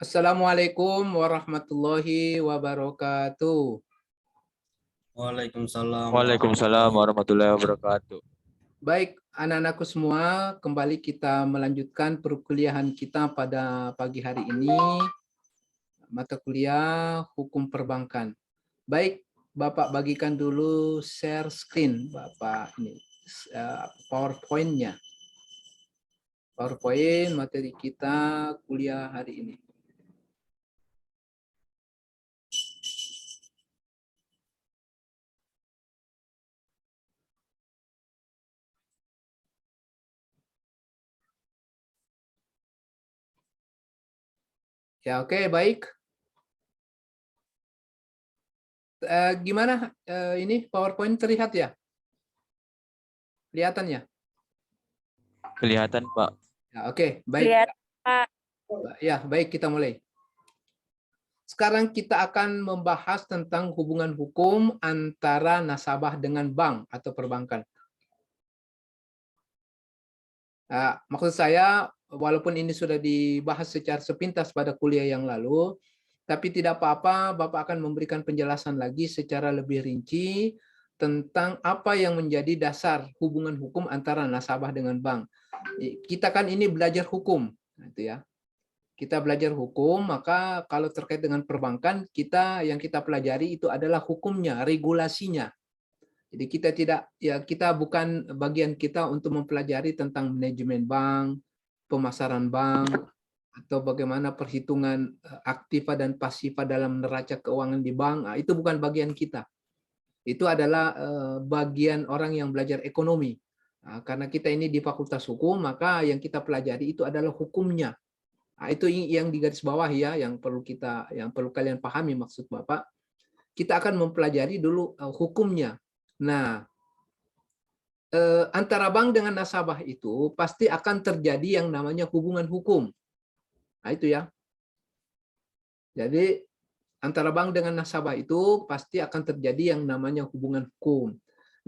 Assalamualaikum warahmatullahi wabarakatuh. Waalaikumsalam Waalaikumsalam warahmatullahi wabarakatuh. Baik, anak-anakku semua, kembali kita melanjutkan perkuliahan kita pada pagi hari ini, mata kuliah Hukum Perbankan. Baik, Bapak bagikan dulu share screen, Bapak ini PowerPoint-nya. PowerPoint materi kita kuliah hari ini. Ya, oke, baik. Gimana ini PowerPoint terlihat ya? Kelihatannya? Kelihatan, Pak. Ya, oke, baik. Lihat, Pak. Ya, baik, kita mulai. Sekarang kita akan membahas tentang hubungan hukum antara nasabah dengan bank atau perbankan. Nah, maksud saya, walaupun ini sudah dibahas secara sepintas pada kuliah yang lalu, tapi tidak apa-apa, Bapak akan memberikan penjelasan lagi secara lebih rinci tentang apa yang menjadi dasar hubungan hukum antara nasabah dengan bank. Kita kan ini belajar hukum, gitu ya. Kita belajar hukum, maka kalau terkait dengan perbankan, yang kita pelajari itu adalah hukumnya, regulasinya. Jadi kita bukan bagian kita untuk mempelajari tentang manajemen bank, pemasaran bank, atau bagaimana perhitungan aktiva dan pasiva dalam neraca keuangan di bank. Nah, itu bukan bagian kita. Itu adalah bagian orang yang belajar ekonomi. Nah, karena kita ini di Fakultas Hukum, maka yang kita pelajari itu adalah hukumnya. Nah, itu yang digarisbawahi ya, yang perlu kalian pahami maksud Bapak. Kita akan mempelajari dulu hukumnya. Nah, antara bank dengan nasabah itu pasti akan terjadi yang namanya hubungan hukum. Nah, itu ya. Jadi antara bank dengan nasabah itu pasti akan terjadi yang namanya hubungan hukum.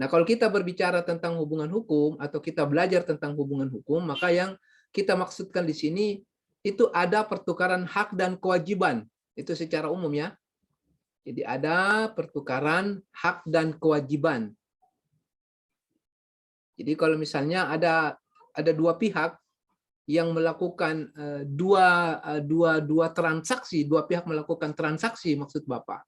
Nah, kalau kita berbicara tentang hubungan hukum atau kita belajar tentang hubungan hukum, maka yang kita maksudkan di sini itu ada pertukaran hak dan kewajiban. Itu secara umum ya. Jadi ada pertukaran hak dan kewajiban. Jadi kalau misalnya ada dua pihak yang melakukan dua transaksi, dua pihak melakukan transaksi maksud Bapak.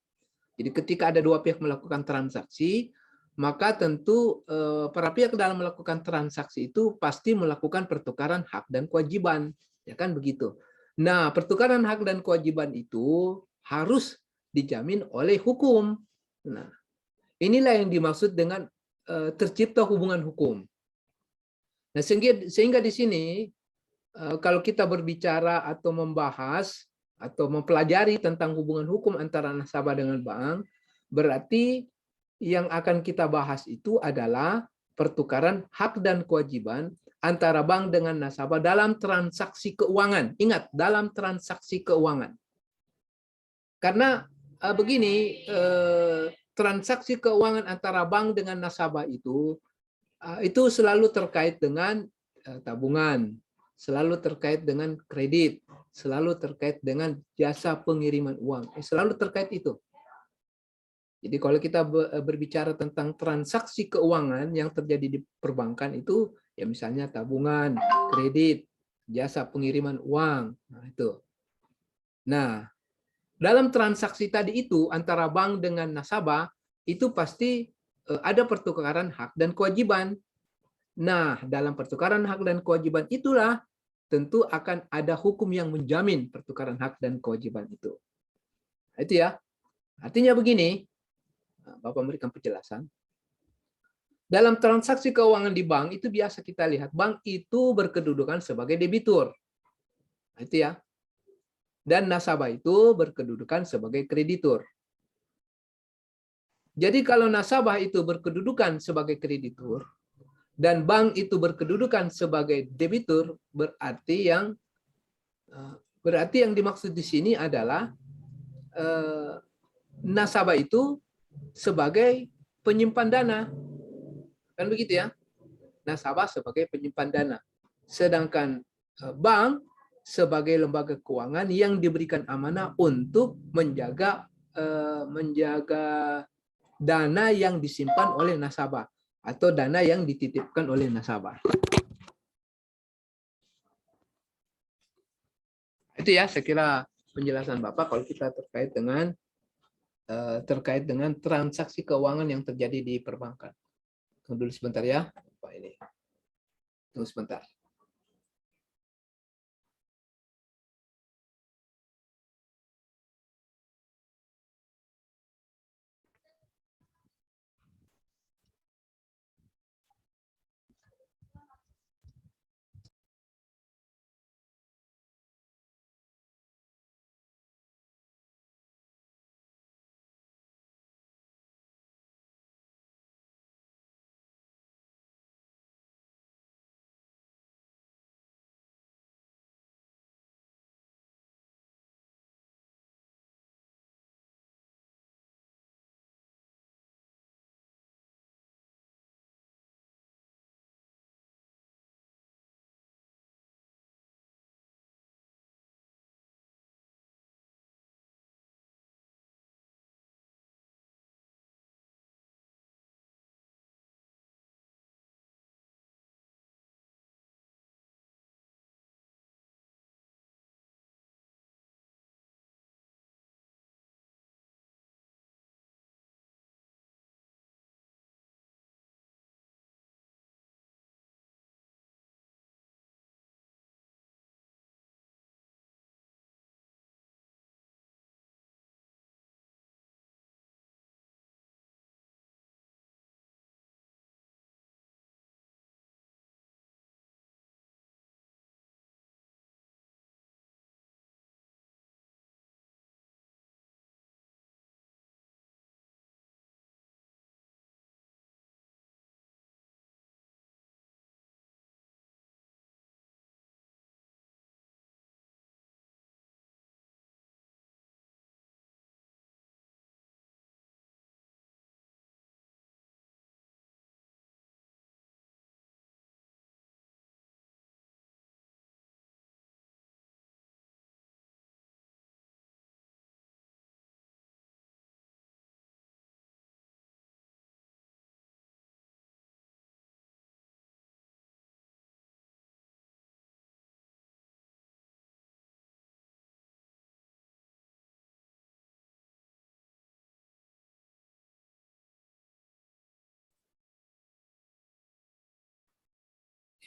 Jadi ketika ada dua pihak melakukan transaksi, maka tentu para pihak dalam melakukan transaksi itu pasti melakukan pertukaran hak dan kewajiban. Ya kan begitu. Nah, pertukaran hak dan kewajiban itu harus dijamin oleh hukum. Nah, inilah yang dimaksud dengan tercipta hubungan hukum. Nah, sehingga di sini kalau kita berbicara atau membahas atau mempelajari tentang hubungan hukum antara nasabah dengan bank, berarti yang akan kita bahas itu adalah pertukaran hak dan kewajiban antara bank dengan nasabah dalam transaksi keuangan. Ingat, dalam transaksi keuangan. Karena begini, transaksi keuangan antara bank dengan nasabah itu selalu terkait dengan tabungan, selalu terkait dengan kredit, selalu terkait dengan jasa pengiriman uang. Selalu terkait itu. Jadi kalau kita berbicara tentang transaksi keuangan yang terjadi di perbankan itu, ya misalnya tabungan, kredit, jasa pengiriman uang. Nah, itu. Nah, dalam transaksi tadi itu antara bank dengan nasabah, itu pasti ada pertukaran hak dan kewajiban. Nah, dalam pertukaran hak dan kewajiban itulah tentu akan ada hukum yang menjamin pertukaran hak dan kewajiban itu. Nah, itu ya. Artinya begini, Bapak memberikan penjelasan. Dalam transaksi keuangan di bank itu biasa kita lihat bank itu berkedudukan sebagai debitur. Nah, itu ya. Dan nasabah itu berkedudukan sebagai kreditur. Jadi kalau nasabah itu berkedudukan sebagai kreditur dan bank itu berkedudukan sebagai debitur, berarti yang dimaksud di sini adalah nasabah itu sebagai penyimpan dana. Kan begitu ya? Nasabah sebagai penyimpan dana. Sedangkan bank sebagai lembaga keuangan yang diberikan amanah untuk menjaga dana yang disimpan oleh nasabah atau dana yang dititipkan oleh nasabah. Itu ya, saya kira penjelasan Bapak kalau kita terkait dengan transaksi keuangan yang terjadi di perbankan. Tunggu dulu sebentar ya, Pak ini. Tunggu sebentar.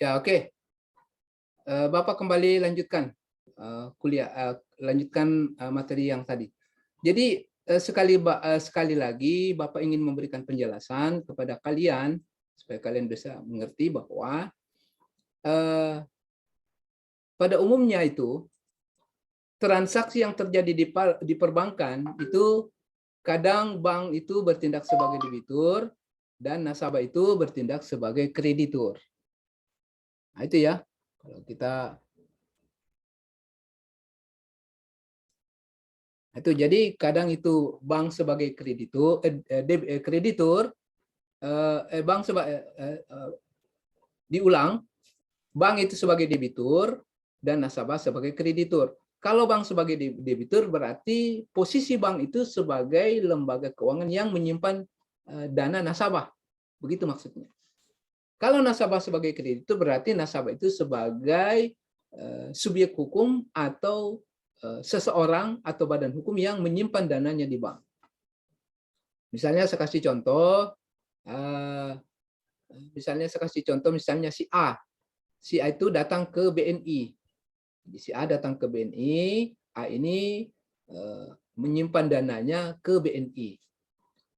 Ya, oke. Bapak kembali lanjutkan lanjutkan materi yang tadi. Jadi sekali lagi Bapak ingin memberikan penjelasan kepada kalian supaya kalian bisa mengerti bahwa pada umumnya itu transaksi yang terjadi di perbankan itu kadang bank itu bertindak sebagai debitur dan nasabah itu bertindak sebagai kreditur. Nah, itu ya. Kalau kita itu jadi kadang itu bank sebagai kreditur, bank diulang, bank itu sebagai debitur dan nasabah sebagai kreditur. Kalau bank sebagai debitur berarti posisi bank itu sebagai lembaga keuangan yang menyimpan dana nasabah. Begitu maksudnya. Kalau nasabah sebagai kreditur berarti nasabah itu sebagai subjek hukum atau seseorang atau badan hukum yang menyimpan dananya di bank. Misalnya saya kasih contoh, misalnya si A. Si A itu datang ke BNI. Si A datang ke BNI, A ini menyimpan dananya ke BNI.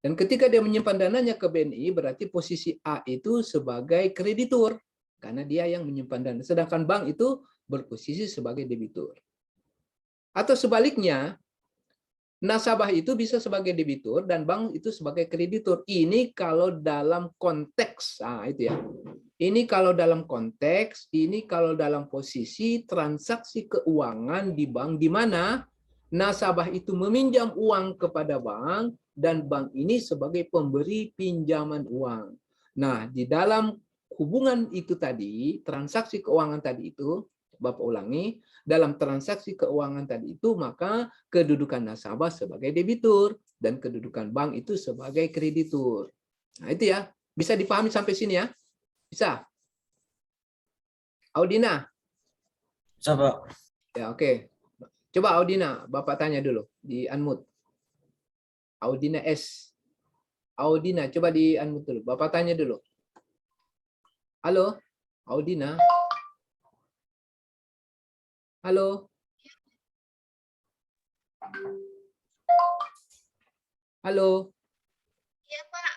Dan ketika dia menyimpan dananya ke BNI, berarti posisi A itu sebagai kreditur, karena dia yang menyimpan dana. Sedangkan bank itu berposisi sebagai debitur. Atau sebaliknya, nasabah itu bisa sebagai debitur dan bank itu sebagai kreditur. Ini kalau dalam konteks, itu ya. Ini kalau dalam konteks, ini kalau dalam posisi transaksi keuangan di bank, di mana nasabah itu meminjam uang kepada bank dan bank ini sebagai pemberi pinjaman uang. Nah, di dalam hubungan itu tadi, transaksi keuangan tadi itu, Bapak ulangi, dalam transaksi keuangan tadi itu maka kedudukan nasabah sebagai debitur dan kedudukan bank itu sebagai kreditur. Nah, itu ya. Bisa dipahami sampai sini ya? Bisa? Audina? Bisa, Pak. Ya, oke. Coba Audina, Bapak tanya dulu di unmute. Audina S. Audina, coba di unmute dulu. Bapak tanya dulu. Halo? Audina? Halo? Halo? Iya, Pak.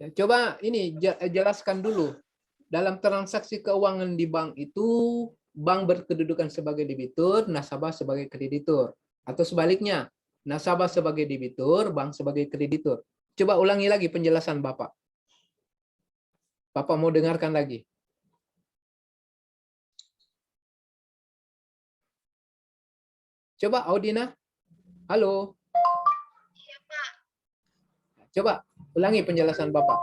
Ya, coba ini jelaskan dulu. Dalam transaksi keuangan di bank itu, bank berkedudukan sebagai debitur, nasabah sebagai kreditur. Atau sebaliknya, nasabah sebagai debitur, bank sebagai kreditur. Coba ulangi lagi penjelasan Bapak. Bapak mau dengarkan lagi. Coba Audina. Halo. Iya, Pak. Coba ulangi penjelasan Bapak.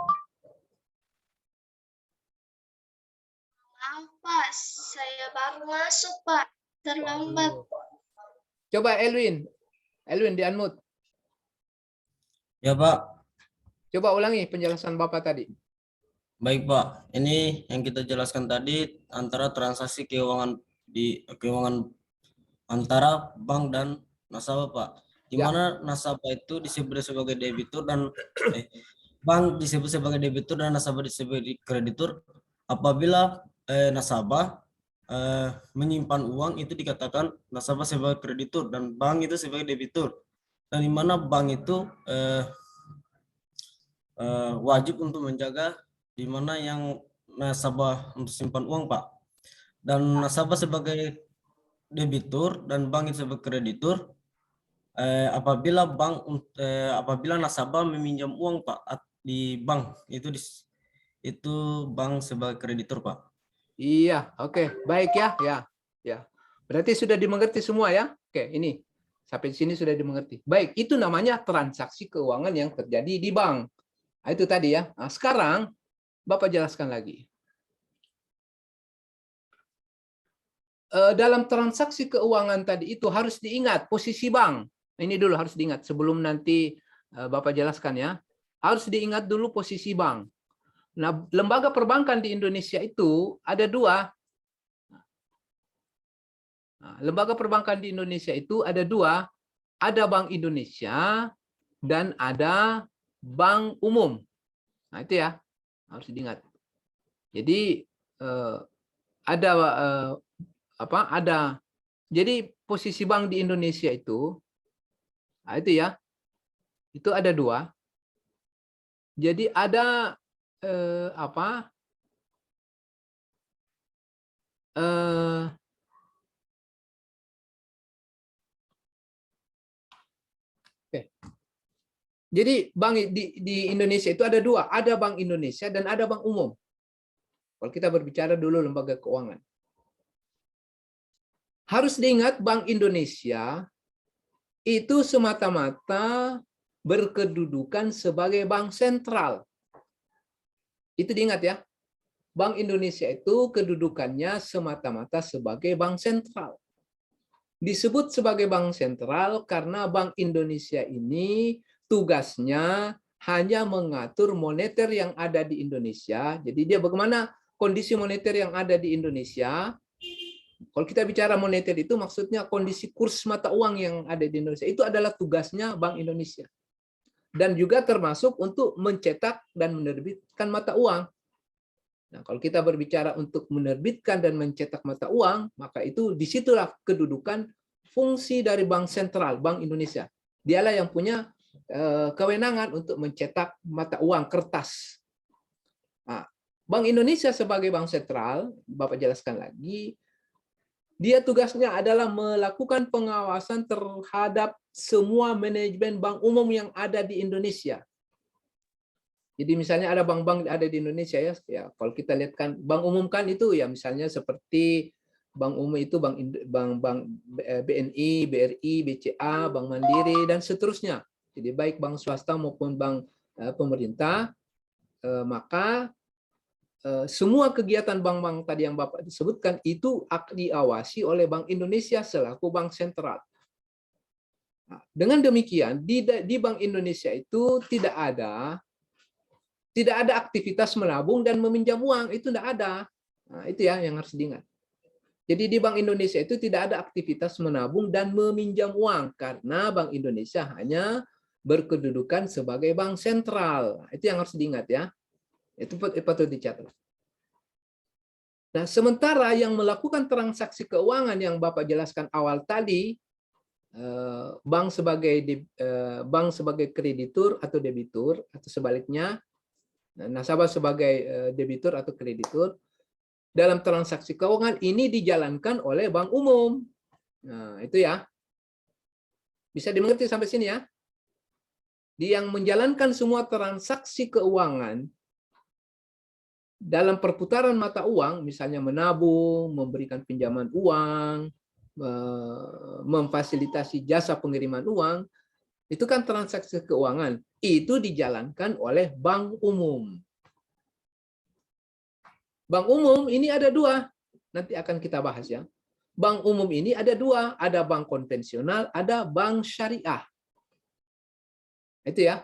Maaf, Pak. Saya baru masuk, Pak. Terlambat. Coba Elwin. Elwin di unmute. Ya, Pak. Coba ulangi penjelasan Bapak tadi. Baik, Pak. Ini yang kita jelaskan tadi antara transaksi keuangan antara bank dan nasabah, Pak. Di Ya. mana nasabah itu disebut sebagai debitur dan bank disebut sebagai debitur dan nasabah disebut kreditur apabila nasabah menyimpan uang itu dikatakan nasabah sebagai kreditur dan bank itu sebagai debitur. Dan di mana bank itu wajib untuk menjaga di mana yang nasabah untuk simpan uang, Pak. Dan nasabah sebagai debitur dan bank itu sebagai kreditur apabila nasabah meminjam uang, Pak, di bank itu bank sebagai kreditur, Pak. Iya, oke. Baik ya. Ya. Berarti sudah dimengerti semua ya? Oke, ini. Sampai sini sudah dimengerti. Baik, itu namanya transaksi keuangan yang terjadi di bank. Nah, itu tadi ya. Nah, sekarang Bapak jelaskan lagi. Dalam transaksi keuangan tadi itu harus diingat posisi bank. Ini dulu harus diingat sebelum nanti Bapak jelaskan ya. Harus diingat dulu posisi bank. Nah, lembaga perbankan di Indonesia itu ada dua. Nah, lembaga perbankan di Indonesia itu ada dua. Ada Bank Indonesia dan ada bank umum. Nah, itu ya harus diingat. Jadi ada jadi posisi bank di Indonesia itu, nah itu ya, itu ada dua. Jadi ada jadi bank di Indonesia itu ada dua, ada Bank Indonesia dan ada bank umum. Kalau kita berbicara dulu lembaga keuangan. Harus diingat Bank Indonesia itu semata-mata berkedudukan sebagai bank sentral. Itu diingat ya. Bank Indonesia itu kedudukannya semata-mata sebagai bank sentral. Disebut sebagai bank sentral karena Bank Indonesia ini tugasnya hanya mengatur moneter yang ada di Indonesia. Jadi dia bagaimana kondisi moneter yang ada di Indonesia. Kalau kita bicara moneter itu maksudnya kondisi kurs mata uang yang ada di Indonesia. Itu adalah tugasnya Bank Indonesia. Dan juga termasuk untuk mencetak dan menerbitkan mata uang. Nah, kalau kita berbicara untuk menerbitkan dan mencetak mata uang, maka itu disitulah kedudukan fungsi dari Bank Sentral, Bank Indonesia. Dialah yang punya kewenangan untuk mencetak mata uang kertas. Nah, Bank Indonesia sebagai bank sentral, Bapak jelaskan lagi, dia tugasnya adalah melakukan pengawasan terhadap semua manajemen bank umum yang ada di Indonesia. Jadi misalnya ada bank-bank ada di Indonesia ya, kalau kita lihat kan bank umum kan itu ya misalnya seperti bank umum itu bank BNI, BRI, BCA, Bank Mandiri dan seterusnya. Jadi baik bank swasta maupun bank pemerintah, maka semua kegiatan bank-bank tadi yang Bapak disebutkan itu diawasi oleh Bank Indonesia selaku bank sentral. Nah, dengan demikian di Bank Indonesia itu tidak ada aktivitas menabung dan meminjam uang, itu tidak ada. Nah, itu ya yang harus diingat. Jadi di Bank Indonesia itu tidak ada aktivitas menabung dan meminjam uang karena Bank Indonesia hanya berkedudukan sebagai bank sentral. Itu yang harus diingat ya. Itu patut dicatat. Nah, sementara yang melakukan transaksi keuangan yang Bapak jelaskan awal tadi, bank sebagai kreditur atau debitur atau sebaliknya, nasabah sebagai debitur atau kreditur, dalam transaksi keuangan ini dijalankan oleh bank umum. Nah, itu ya. Bisa dimengerti sampai sini ya? Yang menjalankan semua transaksi keuangan dalam perputaran mata uang, misalnya menabung, memberikan pinjaman uang, memfasilitasi jasa pengiriman uang, itu kan transaksi keuangan. Itu dijalankan oleh bank umum. Bank umum ini ada dua, nanti akan kita bahas ya. Bank umum ini ada dua, ada bank konvensional, ada bank syariah. Itu ya.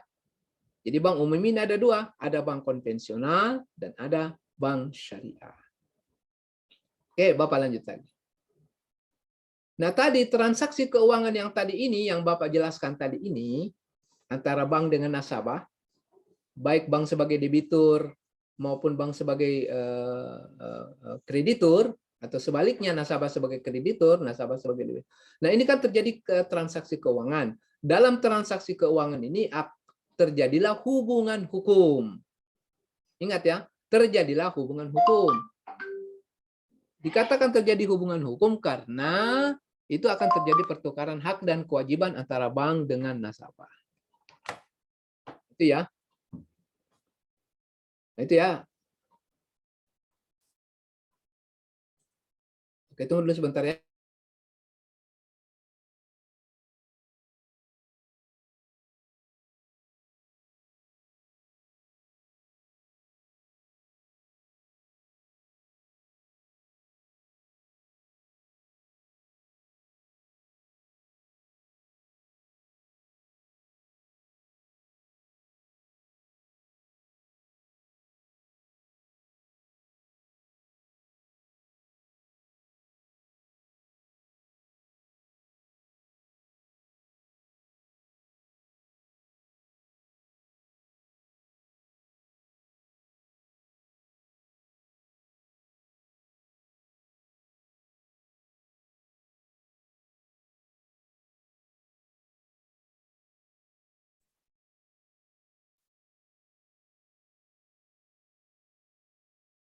Jadi bank umum ini ada dua, ada bank konvensional dan ada bank syariah. Oke, Bapak lanjut lagi. Nah, tadi transaksi keuangan yang tadi ini, yang Bapak jelaskan tadi ini, antara bank dengan nasabah, baik bank sebagai debitur maupun bank sebagai kreditur, atau sebaliknya nasabah sebagai kreditur, nasabah sebagai debitur. Nah, ini kan terjadi transaksi keuangan. Dalam transaksi keuangan ini terjadilah hubungan hukum. Ingat ya, terjadilah hubungan hukum. Dikatakan terjadi hubungan hukum karena itu akan terjadi pertukaran hak dan kewajiban antara bank dengan nasabah. Itu ya. Itu ya. Oke, tunggu dulu sebentar ya.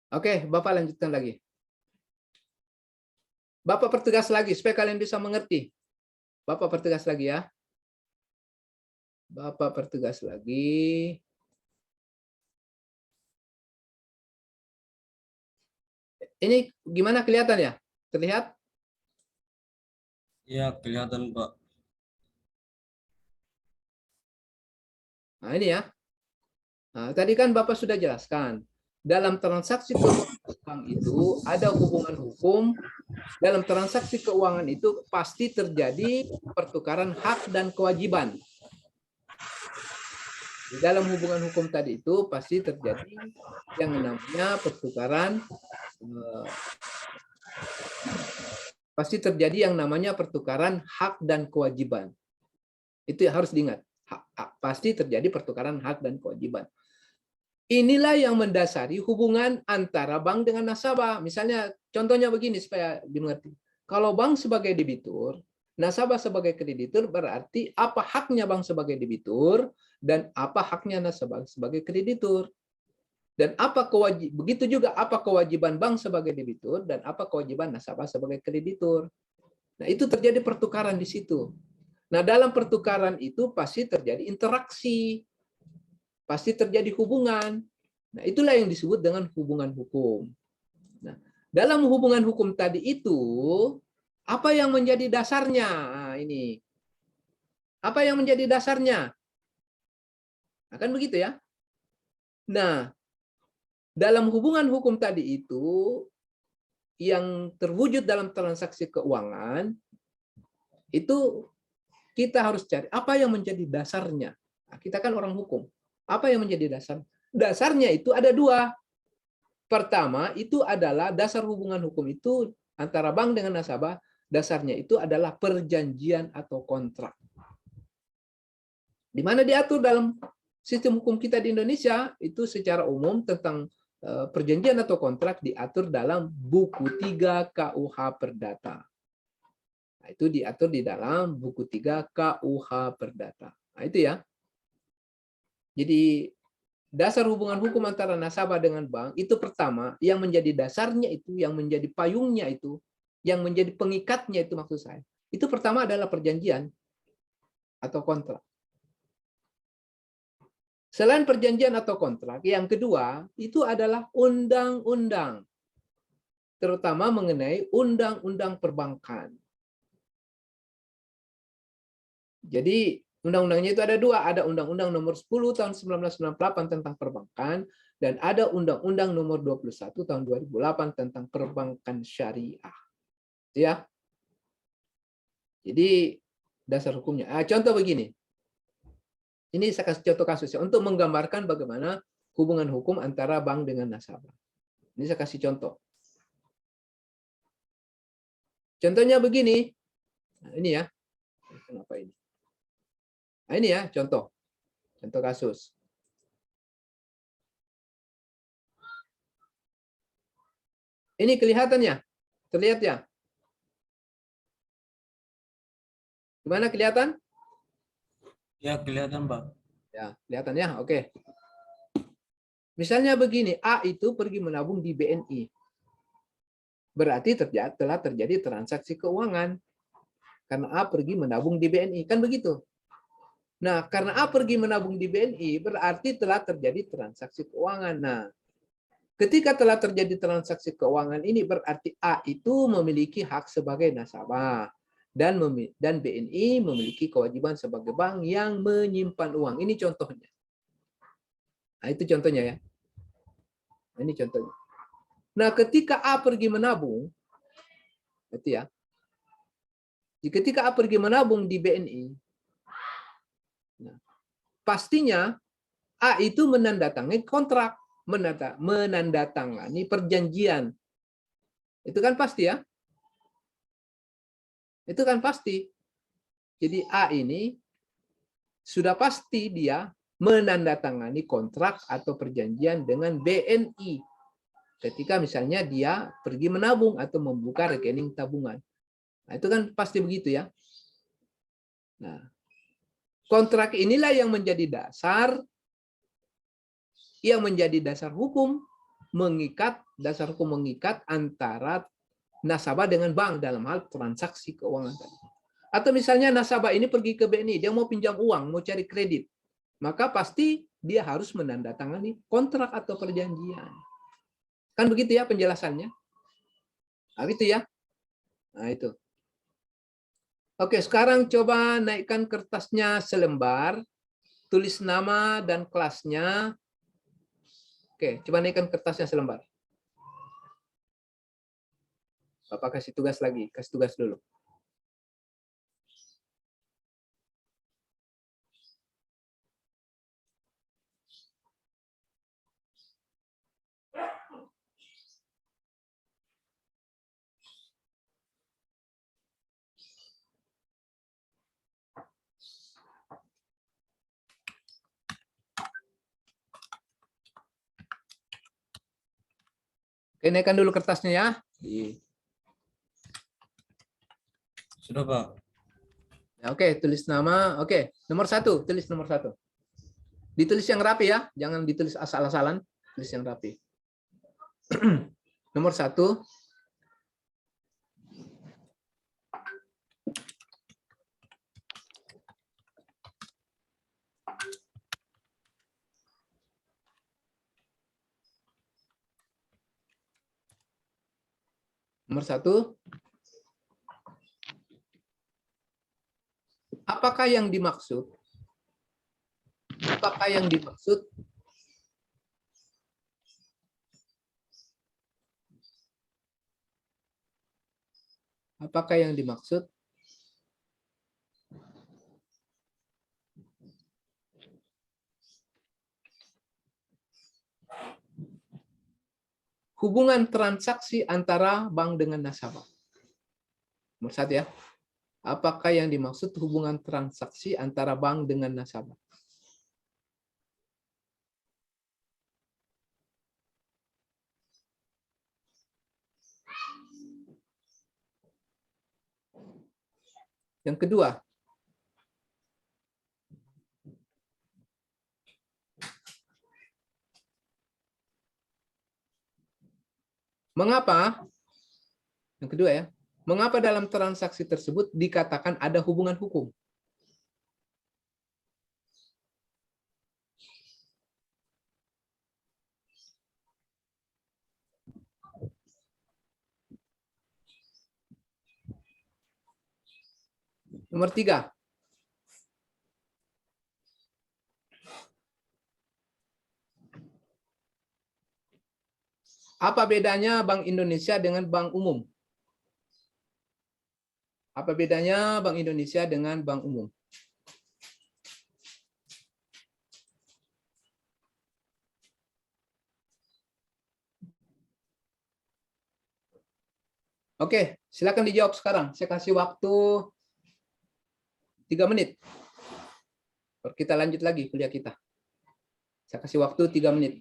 Oke, Bapak lanjutkan lagi. Bapak pertegas lagi supaya kalian bisa mengerti. Bapak pertegas lagi ya. Bapak pertegas lagi. Ini gimana kelihatan ya? Terlihat? Ya, kelihatan, Pak. Nah, ini ya. Nah, tadi kan Bapak sudah jelaskan. Dalam transaksi keuangan itu ada hubungan hukum. Dalam transaksi keuangan itu pasti terjadi pertukaran hak dan kewajiban. Di dalam hubungan hukum tadi itu pasti terjadi yang namanya pertukaran hak dan kewajiban. Itu harus diingat. Pasti terjadi pertukaran hak dan kewajiban. Inilah yang mendasari hubungan antara bank dengan nasabah. Misalnya, contohnya begini supaya dimengerti. Kalau bank sebagai debitur, nasabah sebagai kreditur, berarti apa haknya bank sebagai debitur dan apa haknya nasabah sebagai kreditur. Dan begitu juga apa kewajiban bank sebagai debitur dan apa kewajiban nasabah sebagai kreditur. Nah, itu terjadi pertukaran di situ. Nah, dalam pertukaran itu pasti terjadi interaksi. Pasti terjadi hubungan. Nah, itulah yang disebut dengan hubungan hukum. Nah, dalam hubungan hukum tadi itu, apa yang menjadi dasarnya? Nah, ini. Apa yang menjadi dasarnya? Akan begitu ya. Nah, dalam hubungan hukum tadi itu yang terwujud dalam transaksi keuangan itu kita harus cari apa yang menjadi dasarnya. Nah, kita kan orang hukum. Apa yang menjadi dasar? Dasarnya itu ada dua. Pertama, itu adalah dasar hubungan hukum itu antara bank dengan nasabah. Dasarnya itu adalah perjanjian atau kontrak. Di mana diatur dalam sistem hukum kita di Indonesia, itu secara umum tentang perjanjian atau kontrak diatur dalam buku 3 KUH Perdata. Nah, itu diatur di dalam buku 3 KUH Perdata. Nah, itu ya. Jadi dasar hubungan hukum antara nasabah dengan bank itu pertama, yang menjadi dasarnya itu, yang menjadi payungnya itu, yang menjadi pengikatnya itu maksud saya. Itu pertama adalah perjanjian atau kontrak. Selain perjanjian atau kontrak, yang kedua itu adalah undang-undang. Terutama mengenai undang-undang perbankan. Jadi undang-undangnya itu ada dua, ada Undang-Undang Nomor 10 tahun 1998 tentang perbankan dan ada Undang-Undang Nomor 21 tahun 2008 tentang perbankan syariah. Ya. Jadi dasar hukumnya. Contoh begini. Ini saya kasih contoh kasus ya untuk menggambarkan bagaimana hubungan hukum antara bank dengan nasabah. Ini saya kasih contoh. Contohnya begini. Nah, ini ya. Kenapa ini? Nah, ini ya contoh kasus. Ini kelihatannya, terlihat ya? Gimana kelihatan? Ya, kelihatan, Pak. Ya, kelihatan ya? Oke. Misalnya begini, A itu pergi menabung di BNI. Berarti telah terjadi transaksi keuangan. Karena A pergi menabung di BNI, kan begitu? Nah, karena A pergi menabung di BNI, berarti telah terjadi transaksi keuangan. Nah, ketika telah terjadi transaksi keuangan ini, berarti A itu memiliki hak sebagai nasabah. Dan BNI memiliki kewajiban sebagai bank yang menyimpan uang. Ini contohnya. Nah, itu contohnya ya. Nah, ini contohnya. Nah, ketika A pergi menabung, itu ya. Ketika A pergi menabung di BNI, nah, pastinya A itu menandatangani kontrak, menandatangani perjanjian. Itu kan pasti ya. Itu kan pasti. Jadi A ini sudah pasti dia menandatangani kontrak atau perjanjian dengan BNI. Ketika misalnya dia pergi menabung atau membuka rekening tabungan. Nah, itu kan pasti begitu ya. Nah, kontrak inilah yang menjadi dasar hukum mengikat antara nasabah dengan bank dalam hal transaksi keuangan tadi. Atau misalnya nasabah ini pergi ke BNI, dia mau pinjam uang, mau cari kredit, maka pasti dia harus menandatangani kontrak atau perjanjian. Kan begitu ya penjelasannya? Nah, itu ya. Nah, itu. Oke, sekarang coba naikkan kertasnya selembar, tulis nama dan kelasnya. Oke, coba naikkan kertasnya selembar. Bapak kasih tugas lagi, kasih tugas dulu. Oke, naikkan dulu kertasnya ya. Sudah, Pak. Ya, oke, tulis nama. Oke, nomor 1, tulis nomor 1. Ditulis yang rapi ya, jangan ditulis asal-asalan, tulis yang rapi. Nomor 1. Nomor 1. Apakah yang dimaksud? Apakah yang dimaksud? Hubungan transaksi antara bank dengan nasabah. Nomor 1 ya. Apakah yang dimaksud hubungan transaksi antara bank dengan nasabah? Yang kedua, mengapa? Yang kedua ya, mengapa dalam transaksi tersebut dikatakan ada hubungan hukum? Nomor 3. Apa bedanya Bank Indonesia dengan bank umum? Apa bedanya Bank Indonesia dengan bank umum? Oke, silakan dijawab sekarang. Saya kasih waktu 3 menit. Kita lanjut lagi kuliah kita. Saya kasih waktu 3 menit.